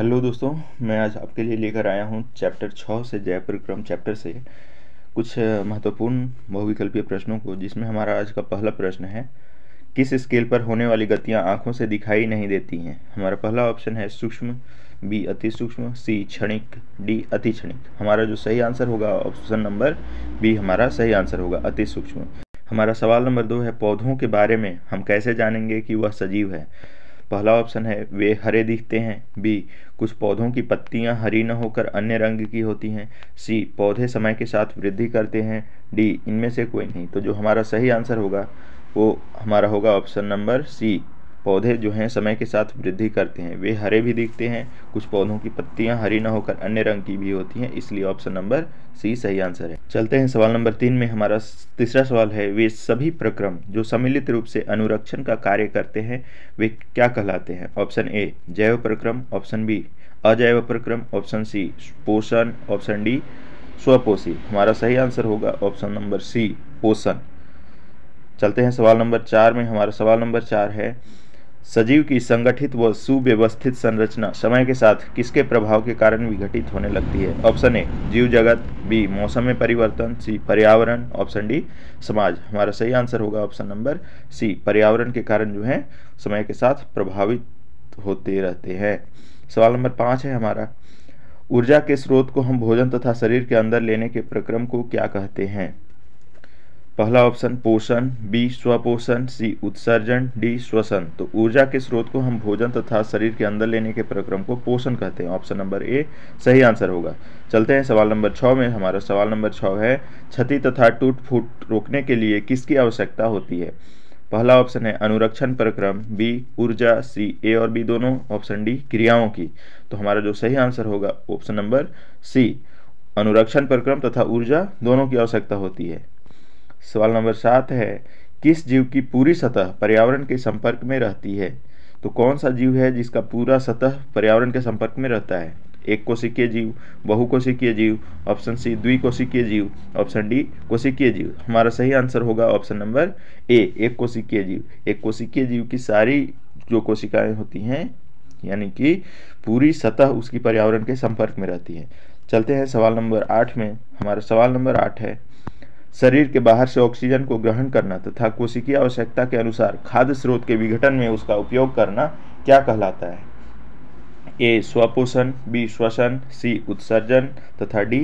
Hello दोस्तों, मैं आज आपके लिए लेकर आया हूँ चैप्टर 6 से जैव परिक्रम चैप्टर से कुछ महत्वपूर्ण बहुविकल्पीय प्रश्नों को, जिसमें हमारा आज का पहला प्रश्न है, किस स्केल पर होने वाली गतियाँ आँखों से दिखाई नहीं देती हैं। हमारा पहला ऑप्शन है सूक्ष्म, बी अति सूक्ष्म, सी क्षणिक, डी अति क्षणिक। हमारा जो सही आंसर होगा ऑप्शन नंबर बी हमारा सही आंसर होगा, अति सूक्ष्म। हमारा सवाल नंबर 2 है, पौधों के बारे में हम कैसे जानेंगे कि वह सजीव है। पहला ऑप्शन है वे हरे दिखते हैं, बी कुछ पौधों की पत्तियां हरी न होकर अन्य रंग की होती हैं, सी पौधे समय के साथ वृद्धि करते हैं, डी इनमें से कोई नहीं। तो जो हमारा सही आंसर होगा वो हमारा होगा ऑप्शन नंबर सी, पौधे जो हैं समय के साथ वृद्धि करते हैं, वे हरे भी दिखते हैं, कुछ पौधों की पत्तियां हरी न होकर अन्य रंग की भी होती हैं, इसलिए ऑप्शन नंबर सी सही आंसर है। चलते हैं सवाल नंबर 3 में। हमारा तीसरा सवाल है, वे सभी प्रक्रम जो सम्मिलित रूप से अनुरक्षण का कार्य करते हैं वे क्या कहलाते हैं। ऑप्शन ए जैव प्रक्रम, ऑप्शन बी अजैव प्रक्रम, ऑप्शन सी पोषण, ऑप्शन डी स्वपोषी। हमारा सही आंसर होगा ऑप्शन नंबर सी पोषण। चलते हैं सवाल नंबर 4 में। हमारा सवाल नंबर 4 है, सजीव की संगठित व सुव्यवस्थित संरचना समय के साथ किसके प्रभाव के कारण विघटित होने लगती है। ऑप्शन ए जीव जगत, बी मौसम में परिवर्तन, सी पर्यावरण, ऑप्शन डी समाज। हमारा सही आंसर होगा ऑप्शन नंबर सी, पर्यावरण के कारण जो है समय के साथ प्रभावित होते रहते हैं। सवाल नंबर 5 है हमारा, ऊर्जा के स्रोत को हम भोजन तथा शरीर के अंदर लेने के प्रक्रम को क्या कहते हैं। पहला ऑप्शन पोषण, बी स्वपोषण, सी उत्सर्जन, डी श्वसन। तो ऊर्जा के स्रोत को हम भोजन तथा शरीर के अंदर लेने के प्रक्रम को पोषण कहते हैं, ऑप्शन नंबर ए सही आंसर होगा। चलते हैं सवाल नंबर 6 में। हमारा सवाल नंबर 6 है, क्षति तथा टूट फूट रोकने के लिए किसकी आवश्यकता होती है। पहला ऑप्शन है अनुरक्षण प्रक्रम, बी ऊर्जा, सी ए और बी दोनों, ऑप्शन डी क्रियाओं की। तो हमारा जो सही आंसर होगा ऑप्शन नंबर सी, अनुरक्षण प्रक्रम तथा ऊर्जा दोनों की आवश्यकता होती है। सवाल नंबर 7 है, किस जीव की पूरी सतह पर्यावरण के संपर्क में रहती है। तो कौन सा जीव है जिसका पूरा सतह पर्यावरण के संपर्क में रहता है। एक कोशिकीय जीव, बहुकोशिकीय जीव, ऑप्शन सी द्विकोशिकीय जीव, ऑप्शन डी कोशिकीय जीव। हमारा सही आंसर होगा ऑप्शन नंबर ए एक कोशिकीय जीव। एक कोशिकीय जीव की सारी जो कोशिकाएं होती हैं, यानी कि पूरी सतह उसकी पर्यावरण के संपर्क में रहती है। चलते हैं सवाल नंबर 8 में। हमारा सवाल नंबर 8 है, शरीर के बाहर से ऑक्सीजन को ग्रहण करना तथा कोशिकीय आवश्यकता के अनुसार खाद्य स्रोत के विघटन में उसका उपयोग करना क्या कहलाता है। ए स्वपोषण, बी श्वसन, सी उत्सर्जन तथा डी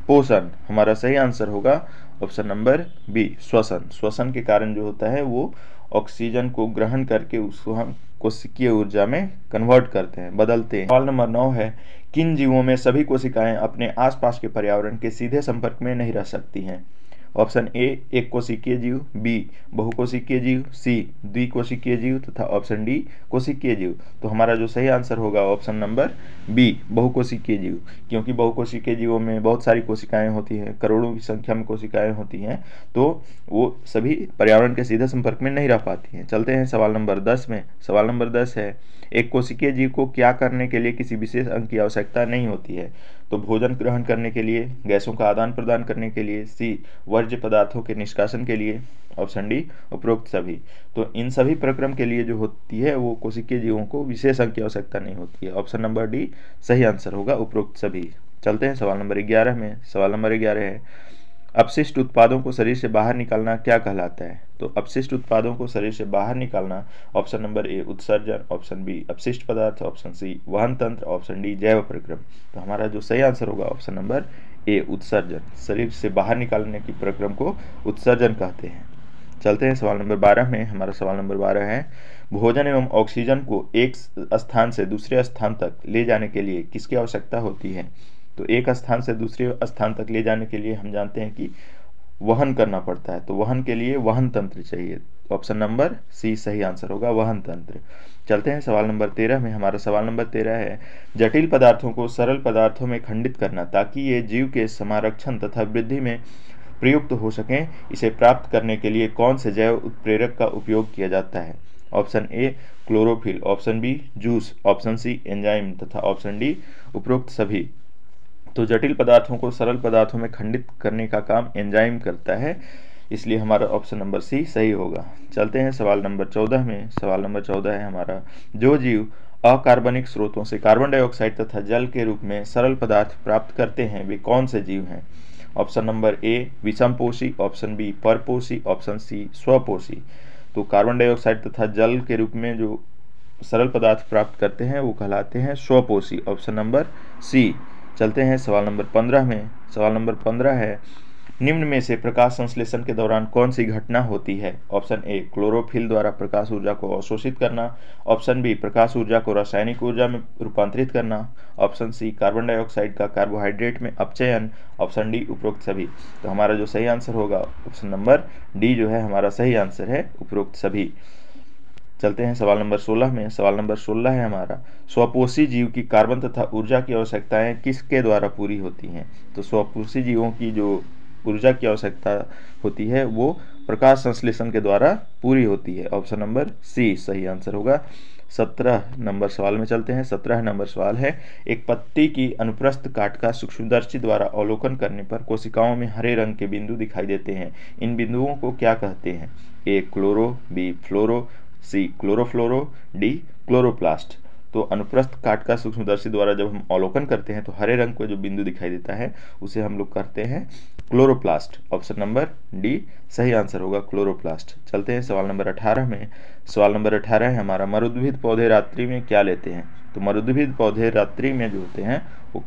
पोषण। हमारा सही आंसर होगा ऑप्शन नंबर बी श्वसन। श्वसन के कारण जो होता है वो ऑक्सीजन को ग्रहण करके उसको हम कोशिकीय ऊर्जा में कन्वर्ट करते हैं, बदलते हैं। सवाल नंबर 9 है, किन जीवों में सभी कोशिकाएं अपने आसपास के पर्यावरण के सीधे संपर्क में नहीं रह सकती हैं। ऑप्शन ए एक कोशिकीय जीव, बी बहुकोशिकीय जीव, सी द्विकोशिकीय जीव तथा ऑप्शन डी कोशिकीय जीव। तो हमारा जो सही आंसर होगा ऑप्शन नंबर बी बहुकोशिकीय जीव, क्योंकि बहुकोशिकीय जीवों में बहुत सारी कोशिकाएं होती हैं, करोड़ों की संख्या में कोशिकाएं होती हैं, तो वो सभी पर्यावरण के सीधे संपर्क में नहीं रह पाती हैं। चलते हैं सवाल नंबर 10 में। सवाल नंबर 10 है, एक कोशिकीय जीव को क्या करने के लिए किसी विशेष अंग की आवश्यकता नहीं होती है। तो भोजन ग्रहण करने के लिए, गैसों का आदान प्रदान करने के लिए, सी वर्ज्य पदार्थों के निष्कासन के लिए, ऑप्शन डी उपरोक्त सभी। तो इन सभी प्रक्रम के लिए जो होती है वो कोशिकीय जीवों को विशेष अंग की आवश्यकता नहीं होती है, ऑप्शन नंबर डी सही आंसर होगा उपरोक्त सभी। चलते हैं सवाल नंबर 11 में। सवाल नंबर 11 है, अपशिष्ट उत्पादों को शरीर से बाहर निकालना क्या कहलाता है। तो अपशिष्ट उत्पादों को शरीर से बाहर निकालना, ऑप्शन नंबर ए उत्सर्जन, ऑप्शन बी अपशिष्ट पदार्थ, ऑप्शन सी वहन तंत्र, ऑप्शन डी जैव प्रक्रम। तो हमारा जो सही आंसर होगा ऑप्शन नंबर ए उत्सर्जन। शरीर से बाहर निकालने की प्रक्रम को उत्सर्जन कहते हैं। चलते हैं सवाल नंबर 12 में। हमारा सवाल नंबर 12 है, भोजन एवं ऑक्सीजन को एक स्थान से दूसरे स्थान तक ले जाने के लिए किसकी आवश्यकता होती है। तो एक स्थान से दूसरे स्थान तक ले जाने के लिए हम जानते हैं कि वहन करना पड़ता है, तो वहन के लिए वहन तंत्र चाहिए, ऑप्शन नंबर सी सही आंसर होगा वहन तंत्र। चलते हैं सवाल नंबर 13 में। हमारा सवाल नंबर 13 है, जटिल पदार्थों को सरल पदार्थों में खंडित करना ताकि ये जीव के समारक्षण तथा वृद्धि में प्रयुक्त हो सकें, इसे प्राप्त करने के लिए कौन से जैव उत्प्रेरक का उपयोग किया जाता है। Option A chlorophyll, option B juice, option C enzyme तथा ऑप्शन डी उपरोक्त सभी। तो जटिल पदार्थों को सरल पदार्थों में खंडित करने का काम एंजाइम करता है, इसलिए हमारा ऑप्शन नंबर सी सही होगा। चलते हैं सवाल नंबर 14 में। सवाल नंबर 14 है हमारा, जो जीव अकार्बनिक स्रोतों से कार्बन डाइऑक्साइड तथा जल के रूप में सरल पदार्थ प्राप्त करते हैं वे कौन से जीव हैं? ऑप्शन नंबर ए विषमपोषी, ऑप्शन बी परपोषी, ऑप्शन सी स्वपोषी। तो कार्बन डाइऑक्साइड तथा जल के रूप में जो सरल पदार्थ प्राप्त करते हैं वो कहलाते हैं स्वपोषी, ऑप्शन नंबर सी। चलते हैं सवाल नंबर 15 में। सवाल नंबर 15 है, निम्न में से प्रकाश संश्लेषण के दौरान कौन सी घटना होती है? ऑप्शन ए क्लोरोफिल द्वारा प्रकाश ऊर्जा को अवशोषित करना, ऑप्शन बी प्रकाश ऊर्जा को रासायनिक ऊर्जा में रूपांतरित करना, ऑप्शन सी कार्बन डाइऑक्साइड का कार्बोहाइड्रेट में अपचयन, ऑप्शन डी उपरोक्त सभी। तो हमारा जो सही आंसर होगा ऑप्शन नंबर डी जो है हमारा सही आंसर है, उपरोक्त सभी। चलते हैं सवाल नंबर 16 में। सवाल नंबर 16 है हमारा, स्वपोषी जीव की कार्बन तथा ऊर्जा की आवश्यकताएं किसके द्वारा पूरी होती हैं? तो स्वपोषी जीवों की जो ऊर्जा की आवश्यकता होती है वो प्रकाश संश्लेषण के द्वारा पूरी होती है, ऑप्शन नंबर सी सही आंसर होगा। 17 नंबर सवाल में चलते हैं। 17 नंबर सवाल है, एक पत्ती की अनुप्रस्थ काट का सूक्ष्मदर्शी द्वारा अवलोकन करने पर कोशिकाओं में हरे रंग के बिंदु दिखाई देते हैं, इन बिंदुओं को क्या कहते हैं? ए क्लोरो, बी फ्लोरो, सी क्लोरोफ्लोरो, डी क्लोरोप्लास्ट। तो अनुप्रस्थ काट का सूक्ष्मदर्शी द्वारा जब हम अवलोकन करते हैं तो हरे रंग का जो बिंदु दिखाई देता है उसे हम लोग कहते हैं क्लोरोप्लास्ट, ऑप्शन नंबर डी सही आंसर होगा क्लोरोप्लास्ट। चलते हैं सवाल नंबर 18 में। सवाल नंबर 18 है हमारा, मरुद्भिद पौधे रात्रि में क्या लेते हैं? तो मरुद्भिद पौधे रात्रि में जो होते हैं वो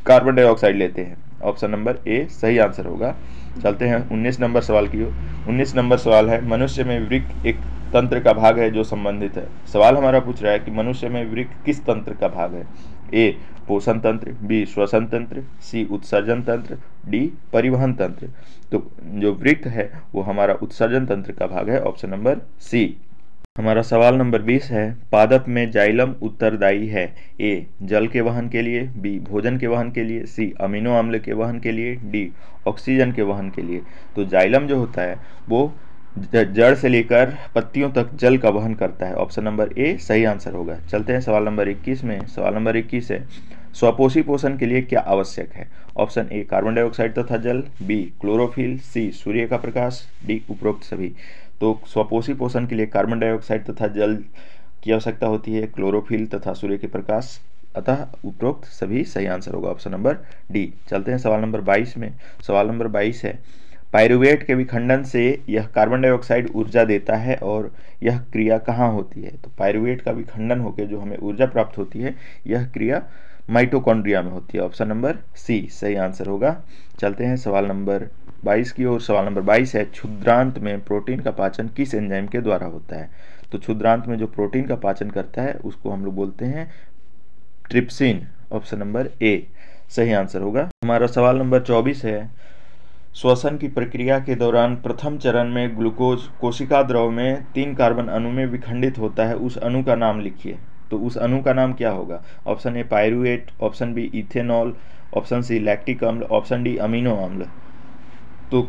कार्बन डाइऑक्साइड लेते हैं, ऑप्शन नंबर ए सही आंसर होगा। चलते हैं 19 नंबर सवाल की ओर। 19 नंबर सवाल है, मनुष्य में वृक्क एक तंत्र का भाग है जो संबंधित है। सवाल हमारा पूछ रहा है कि मनुष्य में वृक्क किस तंत्र का भाग है? ए पोषण तंत्र, बी श्वसन तंत्र, सी उत्सर्जन तंत्र, डी परिवहन तंत्र। तो जो वृक्क है वो हमारा उत्सर्जन तंत्र का भाग है, ऑप्शन नंबर सी। हमारा सवाल नंबर 20 है, पादप में जाइलम उत्तरदायी है? ए जल के वहन के लिए, बी भोजन के वहन के लिए, सी अमीनो अम्ल के वहन के लिए, डी ऑक्सीजन के वहन के लिए। तो जाइलम जो होता है वो जड़ से लेकर पत्तियों तक जल का वहन करता है, ऑप्शन नंबर ए सही आंसर होगा। चलते हैं सवाल नंबर 21 में। सवाल नंबर 21 है, स्वपोषी पोषण के लिए क्या आवश्यक है? ऑप्शन ए कार्बन डाइऑक्साइड तथा जल, बी क्लोरोफिल, सी सूर्य का प्रकाश, डी उपरोक्त सभी। तो स्वपोषी पोषण के लिए कार्बन डाइऑक्साइड तथा जल की आवश्यकता होती है, क्लोरोफिल तथा सूर्य के प्रकाश, अतः उपरोक्त सभी सही आंसर होगा, ऑप्शन नंबर डी। चलते हैं सवाल नंबर 22 में। सवाल नंबर 22 है, पाइरूवेट के विखंडन से यह कार्बन डाइऑक्साइड ऊर्जा देता है और यह क्रिया कहाँ होती है? तो पाइरूवेट का विखंडन होकर जो हमें ऊर्जा प्राप्त होती है यह क्रिया माइटोकॉन्ड्रिया में होती है, ऑप्शन नंबर सी सही आंसर होगा। चलते हैं सवाल नंबर 22 की ओर। सवाल नंबर 22 है, क्षुद्रांत में प्रोटीन का पाचन किस एंजाइम के द्वारा होता है? तो क्षुद्रांत में जो प्रोटीन का पाचन करता है उसको हम लोग बोलते हैं ट्रिप्सिन, ऑप्शन नंबर ए सही आंसर होगा। हमारा सवाल नंबर 24 है, श्वसन की प्रक्रिया के दौरान प्रथम चरण में ग्लूकोज कोशिका द्रव में 3 कार्बन अणु में विखंडित होता है, उस अणु का नाम लिखिए। तो उस अणु का नाम क्या होगा? Option A pyruvate, option B ethanol, option C lactic अम्ल, ऑप्शन डी अमीनो अम्ल। तो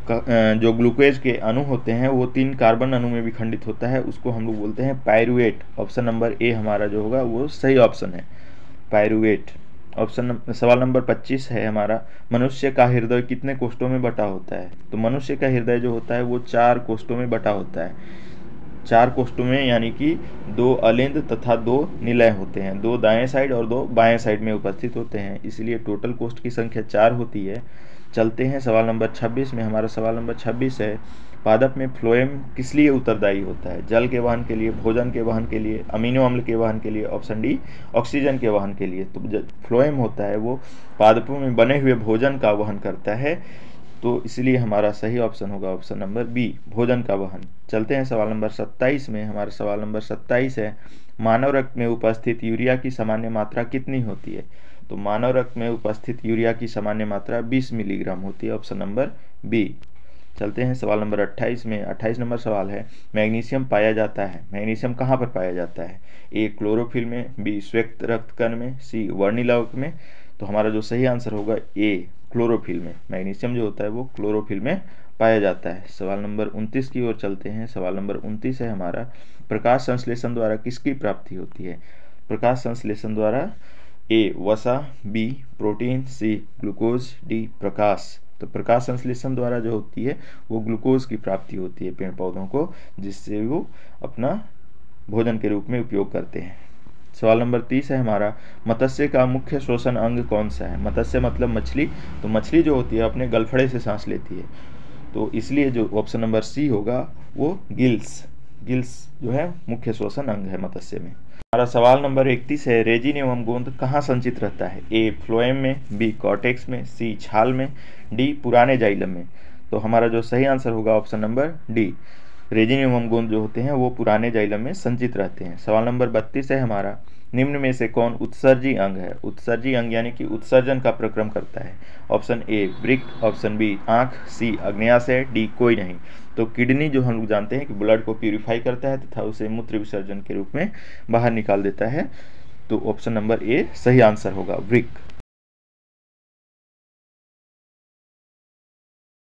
जो ग्लूकोज के अणु होते हैं वो 3 कार्बन अणु में विखंडित होता है, उसको हम लोग बोलते हैं पाइरूवेट, ऑप्शन नंबर ए हमारा जो होगा वो सही ऑप्शन है, पाइरूवेट। सवाल नंबर 25 है हमारा, मनुष्य का हृदय कितने कोष्ठों में बटा होता है? तो मनुष्य का हृदय जो होता है वो 4 कोष्ठों में बटा होता है, 4 कोष्ठों में, यानी कि 2 अलिंद तथा 2 निलय होते हैं, 2 दाएं साइड और 2 बाएं साइड में उपस्थित होते हैं, इसलिए टोटल कोष्ठ की संख्या 4 होती है। चलते हैं सवाल नंबर 26 में। हमारा सवाल नंबर 26 है, पादप में फ्लोएम किस लिए उत्तरदायी होता है? जल के वहन के लिए, भोजन के वहन के लिए, अमीनो अम्ल के वहन के लिए, ऑप्शन डी ऑक्सीजन के वहन के लिए। तो फ्लोएम होता है वो पादपों में बने हुए भोजन का वहन करता है, तो इसलिए हमारा सही ऑप्शन होगा ऑप्शन नंबर बी भोजन का वहन। चलते हैं सवाल नंबर 27 में। हमारा सवाल नंबर 27 है, मानव रक्त में उपस्थित यूरिया की सामान्य मात्रा कितनी होती है? तो मानव रक्त में उपस्थित यूरिया की सामान्य मात्रा 20 मिलीग्राम होती है, ऑप्शन नंबर बी। चलते हैं सवाल नंबर 28 में। 28 नंबर सवाल है, मैग्नीशियम पाया जाता है, मैग्नीशियम कहाँ पर पाया जाता है? ए क्लोरोफिल में, बी श्वेत रक्तकण में, सी वर्णिलवक में। तो हमारा जो सही आंसर होगा ए क्लोरोफिल में, मैग्नीशियम जो होता है वो क्लोरोफिल में पाया जाता है। सवाल नंबर 29 की ओर चलते हैं। सवाल नंबर 29 है हमारा, प्रकाश संश्लेषण द्वारा किसकी प्राप्ति होती है? प्रकाश संश्लेषण द्वारा ए वसा, B protein, C glucose, D प्रकाश। तो प्रकाश संश्लेषण द्वारा जो होती है वो ग्लूकोज की प्राप्ति होती है पेड़ पौधों को, जिससे वो अपना भोजन के रूप में उपयोग करते हैं। सवाल नंबर 30 है हमारा, मत्स्य का मुख्य श्वसन अंग कौन सा है? मत्स्य मतलब मछली, तो मछली जो होती है अपने गलफड़े से सांस लेती है, तो इसलिए जो ऑप्शन नंबर सी होगा वो गिल्स जो है मुख्य श्वसन अंग है मत्स्य में। हमारा सवाल नंबर 31 है, रेजिन एवं गोंद कहाँ संचित रहता है? ए फ्लोएम में, बी कॉर्टेक्स में, सी छाल में, डी पुराने जाइलम में। तो हमारा जो सही आंसर होगा ऑप्शन नंबर डी, रेजिन एवं गोंद जो होते हैं वो पुराने जाइलम में संचित रहते हैं। सवाल नंबर 32 है हमारा, निम्न में से कौन उत्सर्जी अंग है? उत्सर्जी अंग यानी कि उत्सर्जन का प्रक्रम करता है। ऑप्शन ए वृक्क, ऑप्शन बी आँख, सी अग्न्याशय, डी कोई नहीं। तो किडनी जो हम लोग जानते हैं कि ब्लड को प्यूरिफाई करता है तथा उसे मूत्र विसर्जन के रूप में बाहर निकाल देता है, तो ऑप्शन नंबर ए सही आंसर होगा वृक्क।